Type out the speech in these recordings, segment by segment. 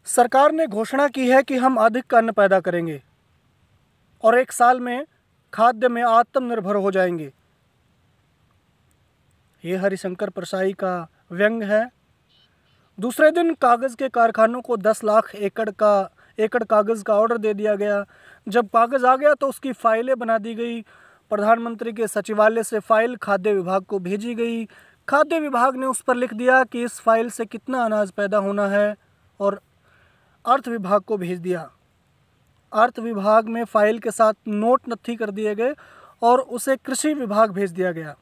सरकार ने घोषणा की है कि हम अधिक अन्न पैदा करेंगे और 1 साल में खाद्य में आत्मनिर्भर हो जाएंगे। ये हरिशंकर परसाई का व्यंग है। दूसरे दिन कागज़ के कारखानों को 10 लाख एकड़ कागज़ का ऑर्डर दे दिया गया। जब कागज़ आ गया तो उसकी फाइलें बना दी गई। प्रधानमंत्री के सचिवालय से फाइल खाद्य विभाग को भेजी गई। खाद्य विभाग ने उस पर लिख दिया कि इस फाइल से कितना अनाज पैदा होना है और अर्थ विभाग को भेज दिया। अर्थ विभाग में फाइल के साथ नोट नत्थी कर दिए गए और उसे कृषि विभाग भेज दिया गया।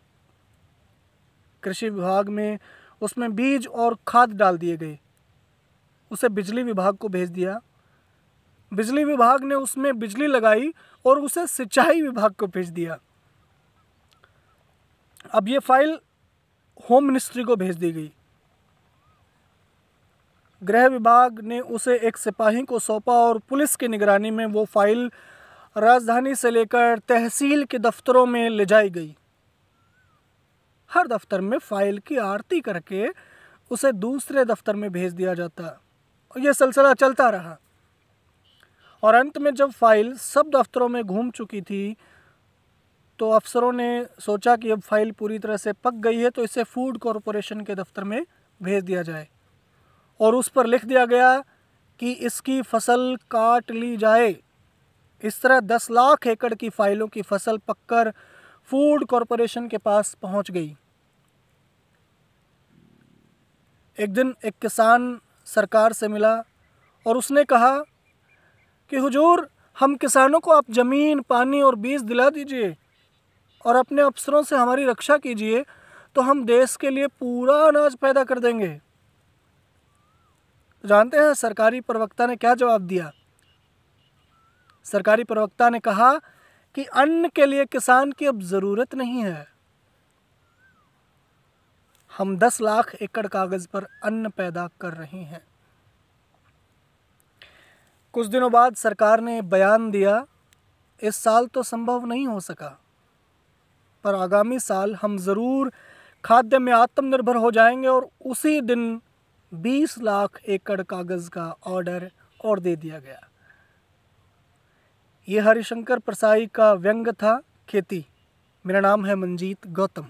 कृषि विभाग में उसमें बीज और खाद डाल दिए गए। उसे बिजली विभाग को भेज दिया। बिजली विभाग ने उसमें बिजली लगाई और उसे सिंचाई विभाग को भेज दिया। अब ये फाइल होम मिनिस्ट्री को भेज दी गई। गृह विभाग ने उसे एक सिपाही को सौंपा और पुलिस की निगरानी में वो फाइल राजधानी से लेकर तहसील के दफ्तरों में ले जाई गई। हर दफ्तर में फाइल की आरती करके उसे दूसरे दफ्तर में भेज दिया जाता और यह सिलसिला चलता रहा। और अंत में जब फाइल सब दफ्तरों में घूम चुकी थी तो अफसरों ने सोचा कि अब फाइल पूरी तरह से पक गई है तो इसे फूड कॉरपोरेशन के दफ्तर में भेज दिया जाए और उस पर लिख दिया गया कि इसकी फसल काट ली जाए। इस तरह 10 लाख एकड़ की फाइलों की फसल पककर फूड कॉरपोरेशन के पास पहुंच गई। एक दिन एक किसान सरकार से मिला और उसने कहा कि हुजूर, हम किसानों को आप ज़मीन, पानी और बीज दिला दीजिए और अपने अफसरों से हमारी रक्षा कीजिए तो हम देश के लिए पूरा अनाज पैदा कर देंगे। जानते हैं सरकारी प्रवक्ता ने क्या जवाब दिया? सरकारी प्रवक्ता ने कहा कि अन्न के लिए किसान की अब ज़रूरत नहीं है। हम 10 लाख एकड़ कागज़ पर अन्न पैदा कर रहे हैं। कुछ दिनों बाद सरकार ने बयान दिया, इस साल तो संभव नहीं हो सका, पर आगामी साल हम ज़रूर खाद्य में आत्मनिर्भर हो जाएंगे और उसी दिन 20 लाख एकड़ कागज़ का ऑर्डर और दे दिया गया। ये हरिशंकर परसाई का व्यंग था खेती। मेरा नाम है मंजीत गौतम।